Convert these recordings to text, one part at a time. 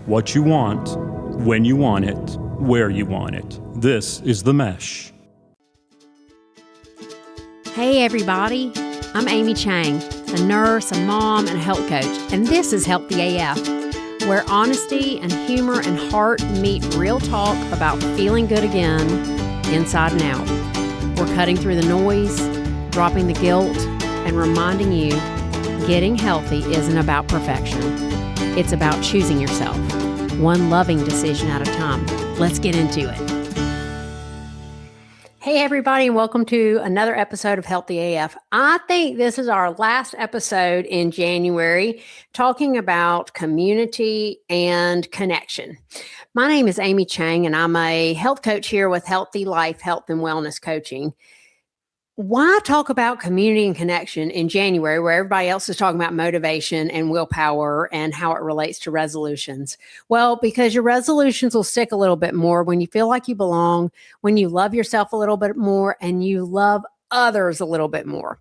What you want, when you want it, where you want it. This is The Mesh. Hey everybody, I'm Amy Chang, a nurse, a mom, and a health coach, and this is Healthy AF, where honesty and humor and heart meet real talk about feeling good again, inside and out. We're cutting through the noise, dropping the guilt, and reminding you getting healthy isn't about perfection. It's about choosing yourself, one loving decision at a time. Let's get into it. Hey everybody, and welcome to another episode of Healthy AF. I think this is our last episode in January talking about community and connection. My name is Amy Chang, and I'm a health coach here with Healthy Life Health and Wellness Coaching. Why talk about community and connection in January where everybody else is talking about motivation and willpower and how it relates to resolutions? Well, because your resolutions will stick a little bit more when you feel like you belong, when you love yourself a little bit more, and you love others a little bit more.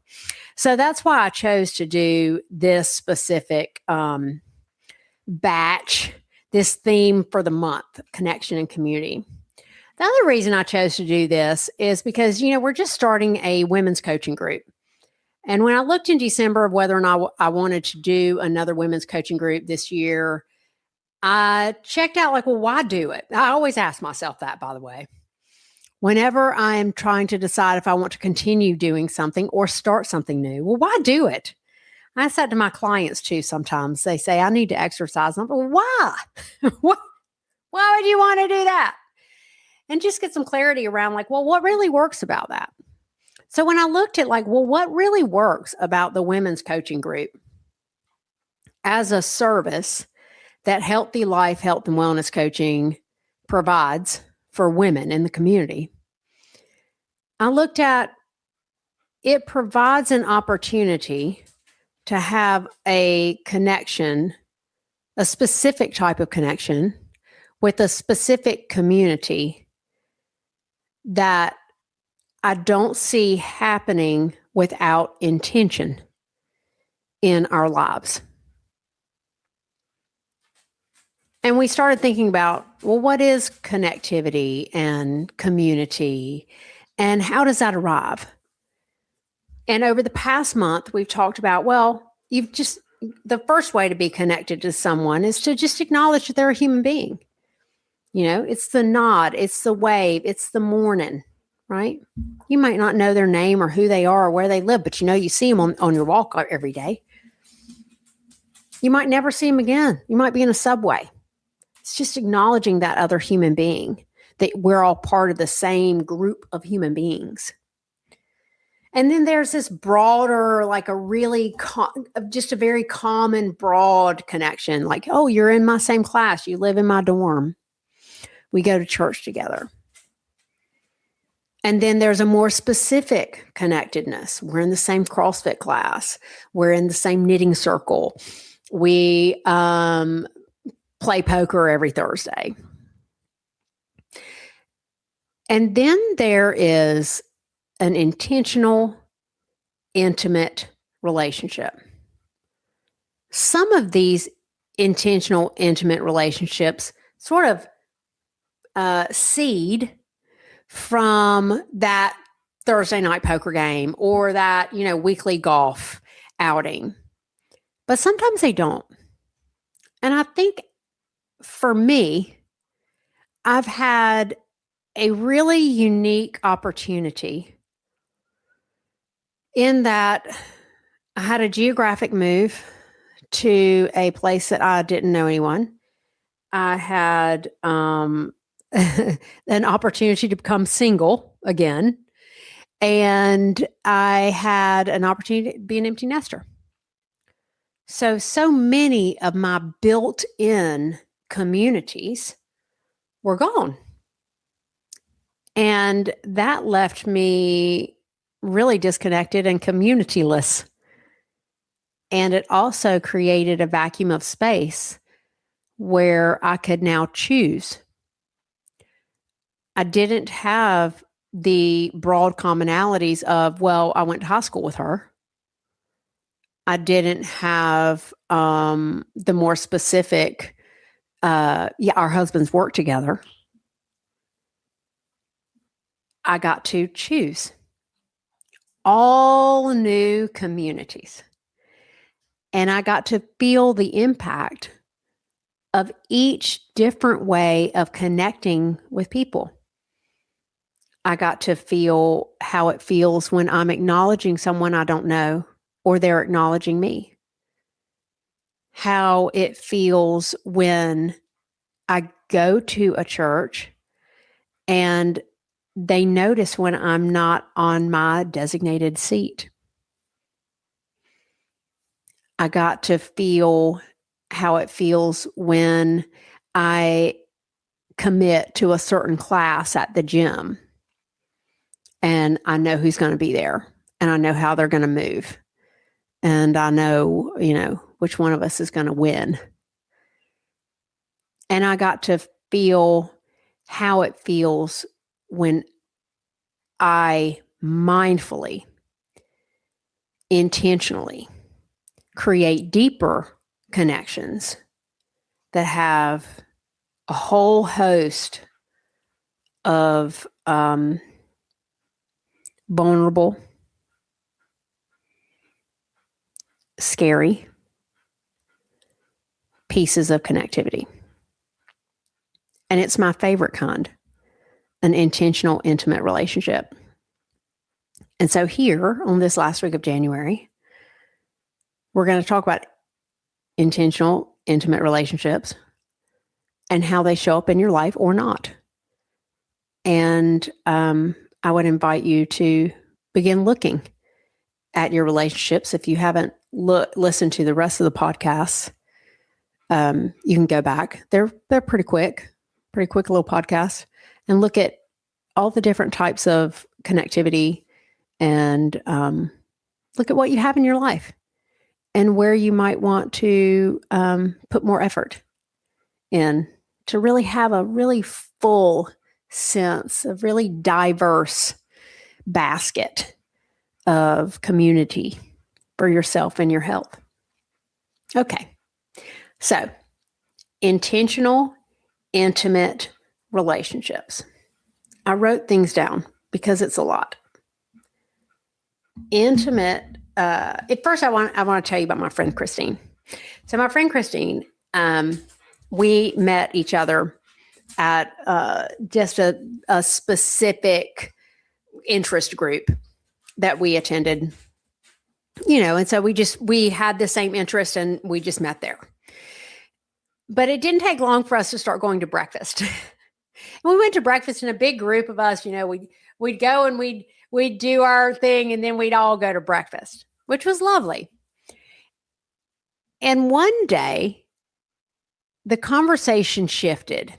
So that's why I chose to do this specific batch, this theme for the month, connection and community. The other reason I chose to do this is because, we're just starting a women's coaching group. And when I looked in December of whether or not I wanted to do another women's coaching group this year, I checked out why do it? I always ask myself that, by the way. Whenever I am trying to decide if I want to continue doing something or start something new, well, why do it? I say that to my clients too sometimes. They say, I need to exercise. I'm like, why? Why would you want to do that? And just get some clarity around what really works about that? So when I looked at what really works about the women's coaching group as a service that Healthy Life, Health and Wellness Coaching provides for women in the community, I looked at it provides an opportunity to have a connection, a specific type of connection with a specific community that I don't see happening without intention in our lives. And we started thinking about, what is connectivity and community, and how does that arrive? And over the past month, we've talked about, the first way to be connected to someone is to just acknowledge that they're a human being. It's the nod, it's the wave, it's the morning, right? You might not know their name or who they are or where they live, but you see them on your walk every day. You might never see them again. You might be in a subway. It's just acknowledging that other human being, that we're all part of the same group of human beings. And then there's this broader, just a very common, broad connection. You're in my same class. You live in my dorm. We go to church together. And then there's a more specific connectedness. We're in the same CrossFit class. We're in the same knitting circle. We play poker every Thursday. And then there is an intentional, intimate relationship. Some of these intentional, intimate relationships sort of seed from that Thursday night poker game or that, weekly golf outing. But sometimes they don't. And I think for me, I've had a really unique opportunity in that I had a geographic move to a place that I didn't know anyone. I had an opportunity to become single again. And I had an opportunity to be an empty nester. So many of my built-in communities were gone. And that left me really disconnected and communityless. And it also created a vacuum of space where I could now choose. I didn't have the broad commonalities of, I went to high school with her. I didn't have the more specific our husbands work together. I got to choose all new communities. And I got to feel the impact of each different way of connecting with people. I got to feel how it feels when I'm acknowledging someone I don't know or they're acknowledging me. How it feels when I go to a church and they notice when I'm not on my designated seat. I got to feel how it feels when I commit to a certain class at the gym and I know who's going to be there and I know how they're going to move and I know, which one of us is going to win. And I got to feel how it feels when I mindfully, intentionally create deeper connections that have a whole host of vulnerable, scary pieces of connectivity. And it's my favorite kind, an intentional, intimate relationship. And so here on this last week of January, we're going to talk about intentional, intimate relationships and how they show up in your life or not. And I would invite you to begin looking at your relationships. If you haven't listened to the rest of the podcasts, you can go back. They're pretty quick little podcasts, and look at all the different types of connectivity and look at what you have in your life and where you might want to put more effort in to really have a really full sense of really diverse basket of community for yourself and your health. Okay. So, intentional, intimate relationships. I wrote things down because it's a lot. Intimate. At first, I want to tell you about my friend Christine. So, my friend Christine, we met each other at just a specific interest group that we attended. And so we had the same interest and we just met there. But it didn't take long for us to start going to breakfast. And we went to breakfast in a big group of us. We'd go and we'd do our thing and then we'd all go to breakfast, which was lovely. And one day, the conversation shifted.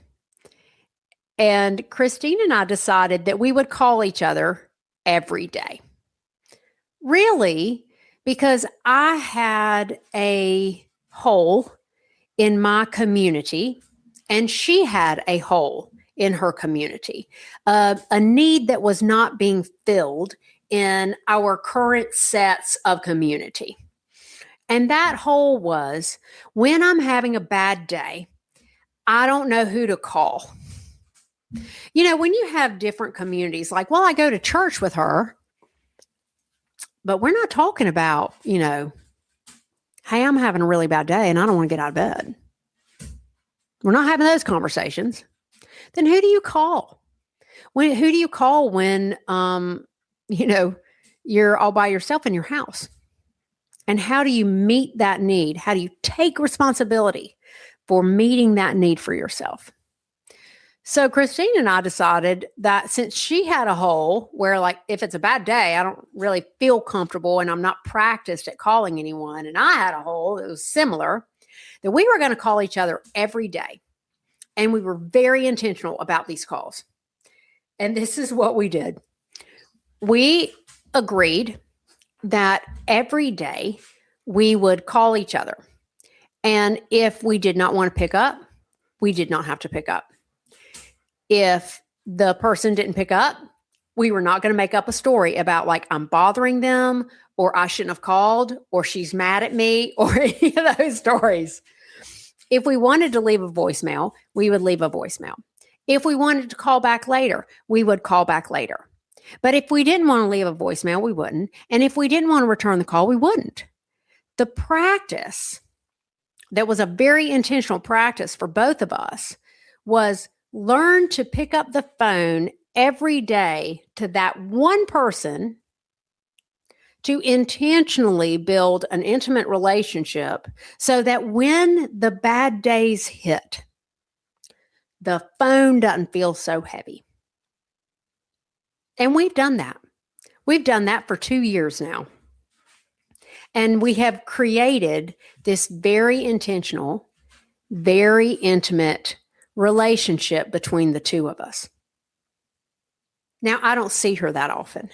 And Christine and I decided that we would call each other every day. Really, because I had a hole in my community and she had a hole in her community, a need that was not being filled in our current sets of community. And that hole was, when I'm having a bad day, I don't know who to call. When you have different communities, like, well, I go to church with her, but we're not talking about, hey, I'm having a really bad day and I don't want to get out of bed. We're not having those conversations. Then who do you call? Who do you call when, you're all by yourself in your house? And how do you meet that need? How do you take responsibility for meeting that need for yourself? So Christine and I decided that since she had a hole where, like, if it's a bad day, I don't really feel comfortable and I'm not practiced at calling anyone, and I had a hole that was similar, that we were going to call each other every day. And we were very intentional about these calls. And this is what we did. We agreed that every day we would call each other. And if we did not want to pick up, we did not have to pick up. If the person didn't pick up, we were not going to make up a story about, like, I'm bothering them, or I shouldn't have called, or she's mad at me, or any of those stories. If we wanted to leave a voicemail, we would leave a voicemail. If we wanted to call back later, we would call back later. But if we didn't want to leave a voicemail, we wouldn't. And if we didn't want to return the call, we wouldn't. The practice that was a very intentional practice for both of us was learn to pick up the phone every day to that one person, to intentionally build an intimate relationship so that when the bad days hit, the phone doesn't feel so heavy. And we've done that. We've done that for 2 years now. And we have created this very intentional, very intimate relationship between the two of us. Now, I don't see her that often.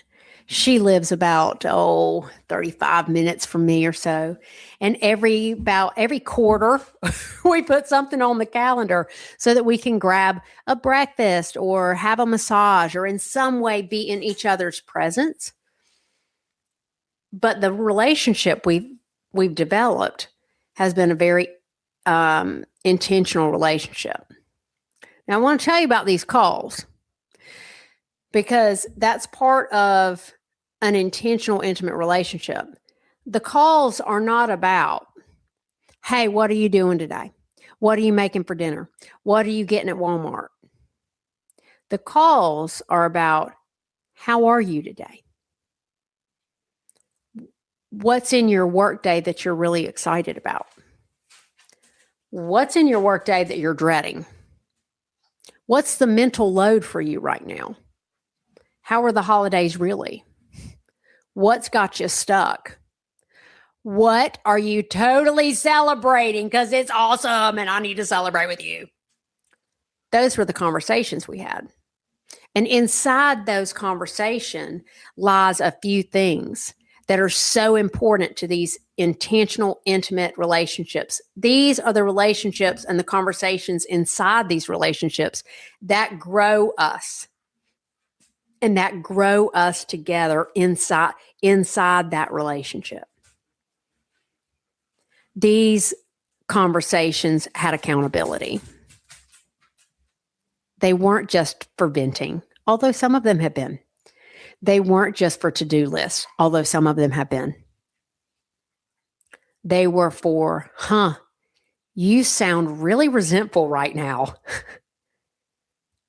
She lives about 35 minutes from me or so. And every quarter, we put something on the calendar so that we can grab a breakfast or have a massage or in some way be in each other's presence. But the relationship we've developed has been a very intentional relationship. Now, I want to tell you about these calls because that's part of an intentional, intimate relationship. The calls are not about, hey, what are you doing today? What are you making for dinner? What are you getting at Walmart? The calls are about, how are you today? What's in your workday that you're really excited about? What's in your workday that you're dreading? What's the mental load for you right now? How are the holidays really? What's got you stuck? What are you totally celebrating because it's awesome and I need to celebrate with you? Those were the conversations we had. And inside those conversations lies a few things that are so important to these intentional, intimate relationships. These are the relationships and the conversations inside these relationships that grow us and that grow us together inside that relationship. These conversations had accountability. They weren't just for venting, although some of them have been. They weren't just for to-do lists, although some of them have been. They were for, you sound really resentful right now.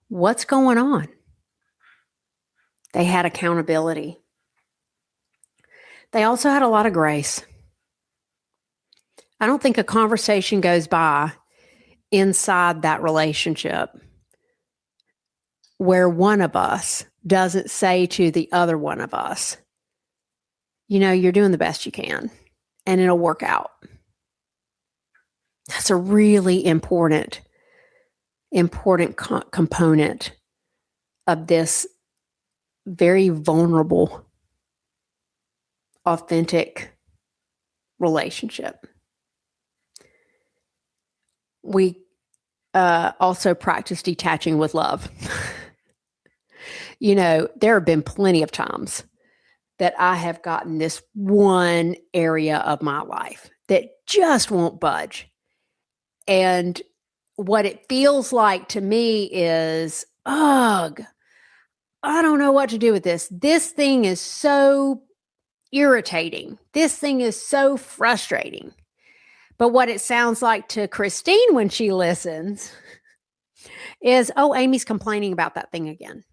What's going on? They had accountability. They also had a lot of grace. I don't think a conversation goes by inside that relationship where one of us doesn't say to the other one of us, you're doing the best you can and it'll work out. That's a really important component of this very vulnerable, authentic relationship. We also practice detaching with love. There have been plenty of times that I have gotten this one area of my life that just won't budge. And what it feels like to me is, ugh, I don't know what to do with this. This thing is so irritating. This thing is so frustrating. But what it sounds like to Christine when she listens is, Amy's complaining about that thing again.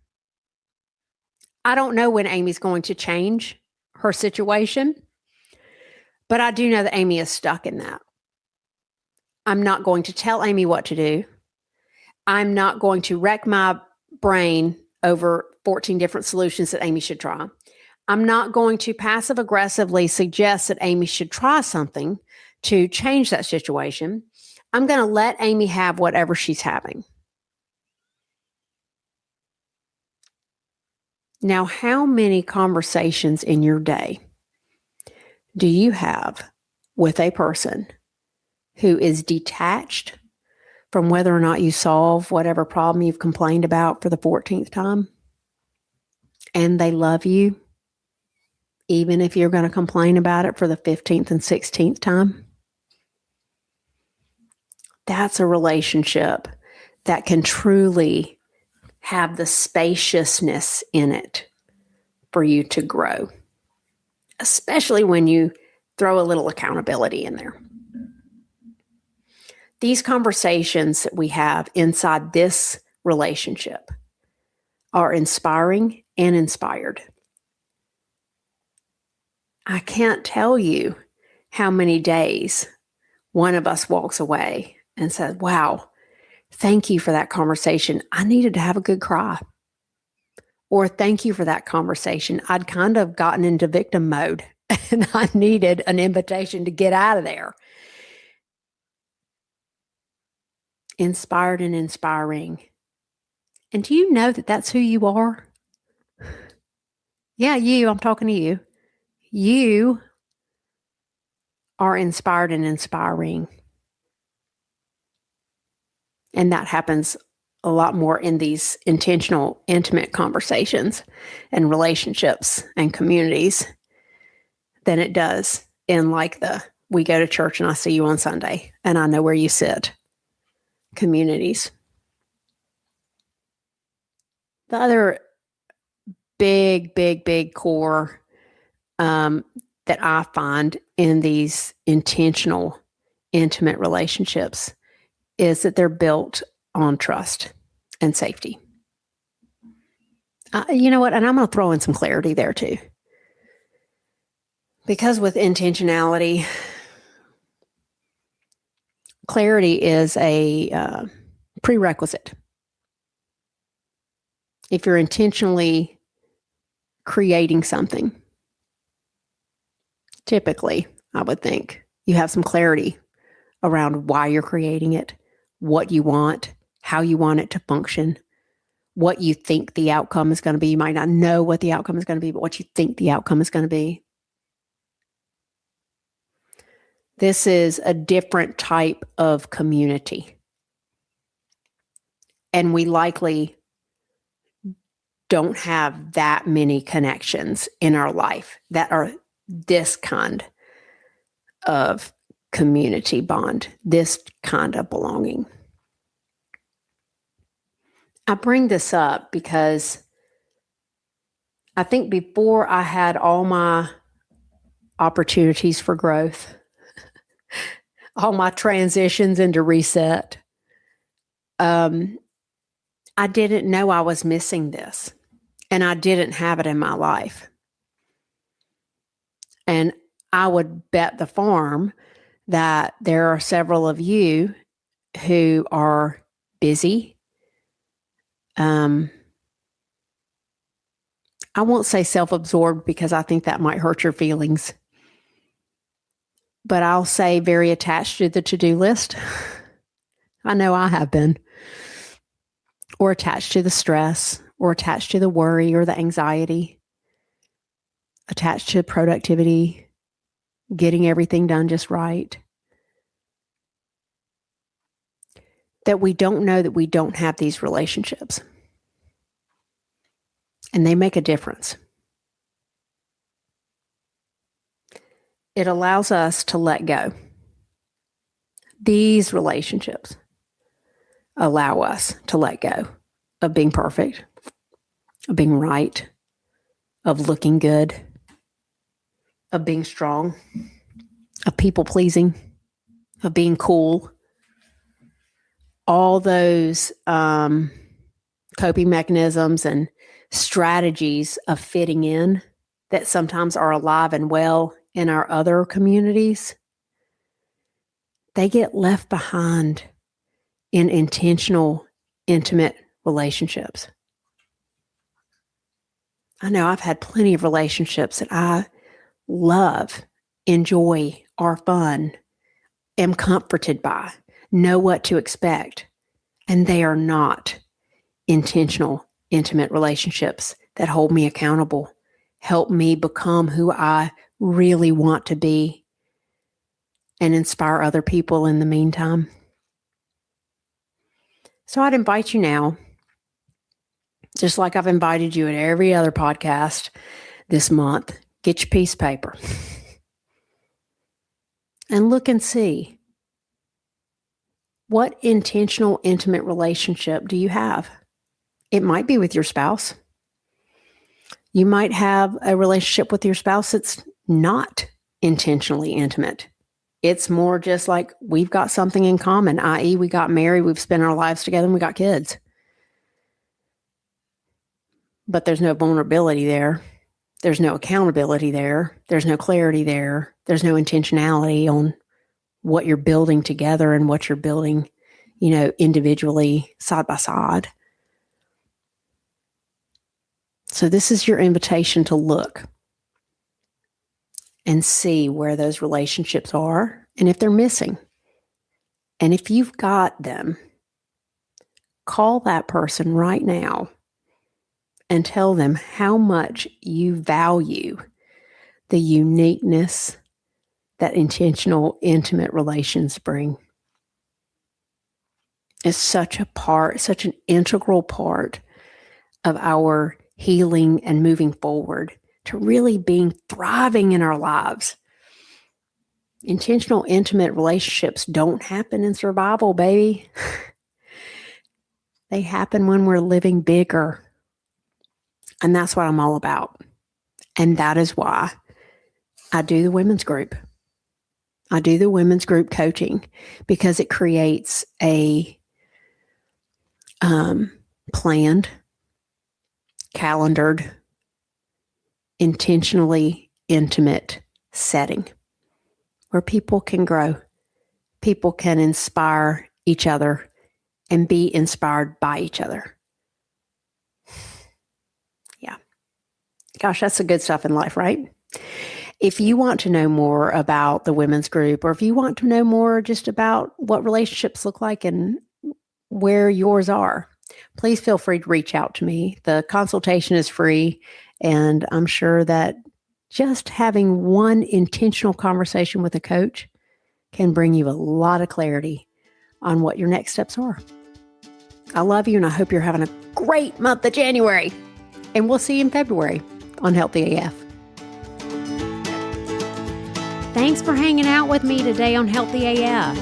I don't know when Amy's going to change her situation, but I do know that Amy is stuck in that. I'm not going to tell Amy what to do. I'm not going to wreck my brain over 14 different solutions that Amy should try. I'm not going to passive aggressively suggest that Amy should try something to change that situation. I'm going to let Amy have whatever she's having. Now, how many conversations in your day do you have with a person who is detached from whether or not you solve whatever problem you've complained about for the 14th time? And they love you, even if you're going to complain about it for the 15th and 16th time? that's a relationship that can truly have the spaciousness in it for you to grow, especially when you throw a little accountability in there. These conversations that we have inside this relationship are inspiring and inspired. I can't tell you how many days one of us walks away and says, wow, thank you for that conversation. I needed to have a good cry. Or thank you for that conversation. I'd kind of gotten into victim mode and I needed an invitation to get out of there. Inspired and inspiring. And do you know that that's who you are? Yeah, you. I'm talking to you. You are inspired and inspiring. And that happens a lot more in these intentional, intimate conversations and relationships and communities than it does in like the we go to church and I see you on Sunday and I know where you sit communities. The other big core that I find in these intentional, intimate relationships is that they're built on trust and safety. You know what? And I'm going to throw in some clarity there too. Because with intentionality, clarity is a prerequisite. If you're intentionally creating something, typically, I would think you have some clarity around why you're creating it, what you want, how you want it to function, what you think the outcome is going to be. You might not know what the outcome is going to be, but what you think the outcome is going to be. This is a different type of community. And we likely don't have that many connections in our life that are this kind of community bond, this kind of belonging. I bring this up because I think before I had all my opportunities for growth, all my transitions into reset, I didn't know I was missing this, and I didn't have it in my life. And I would bet the farm that there are several of you who are busy. I won't say self-absorbed because I think that might hurt your feelings. But I'll say very attached to the to-do list. I know I have been. Or attached to the stress, or attached to the worry or the anxiety, attached to productivity, getting everything done just right. That we don't know that we don't have these relationships. And they make a difference. It allows us to let go. These relationships allow us to let go of being perfect, of being right, of looking good, of being strong, of people pleasing, of being cool. All those coping mechanisms and strategies of fitting in that sometimes are alive and well in our other communities, they get left behind in intentional, intimate relationships. I know I've had plenty of relationships that I love, enjoy, are fun, am comforted by, know what to expect, and they are not intentional, intimate relationships that hold me accountable, help me become who I really want to be, and inspire other people in the meantime. So I'd invite you now, just like I've invited you at every other podcast this month, get your piece of paper and look and see, What intentional, intimate relationship do you have? It might be with your spouse. You might have a relationship with your spouse that's not intentionally intimate. It's more just like we've got something in common, i.e., we got married, we've spent our lives together, and we got kids. But there's no vulnerability there. There's no accountability there. There's no clarity there. There's no intentionality on what you're building together and what you're building, individually, side by side. So this is your invitation to look and see where those relationships are and if they're missing. And if you've got them, call that person right now and tell them how much you value the uniqueness that intentional, intimate relations bring. It's such an integral part of our healing and moving forward to really being thriving in our lives. Intentional, intimate relationships don't happen in survival, baby. They happen when we're living bigger. And that's what I'm all about. And that is why I do the women's group. I do the women's group coaching because it creates a planned, calendared, intentionally intimate setting where people can grow, people can inspire each other and be inspired by each other. Yeah. Gosh, that's the good stuff in life, right? If you want to know more about the women's group, or if you want to know more just about what relationships look like and where yours are, please feel free to reach out to me. The consultation is free, and I'm sure that just having one intentional conversation with a coach can bring you a lot of clarity on what your next steps are. I love you, and I hope you're having a great month of January, and we'll see you in February on Healthy AF. Thanks for hanging out with me today on Healthy AF.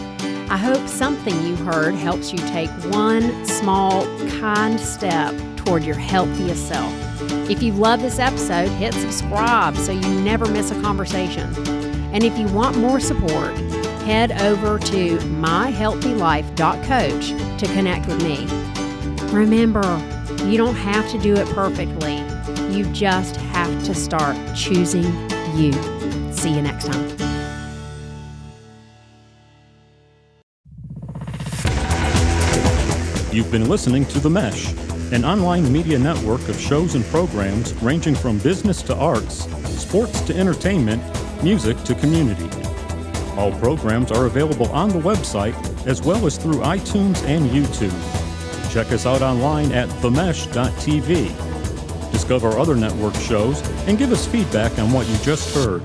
I hope something you heard helps you take one small, kind step toward your healthiest self. If you love this episode, hit subscribe so you never miss a conversation. And if you want more support, head over to myhealthylife.coach to connect with me. Remember, you don't have to do it perfectly. You just have to start choosing you. See you next time. You've been listening to The Mesh, an online media network of shows and programs ranging from business to arts, sports to entertainment, music to community. All programs are available on the website as well as through iTunes and YouTube. Check us out online at themesh.tv. Discover other network shows and give us feedback on what you just heard.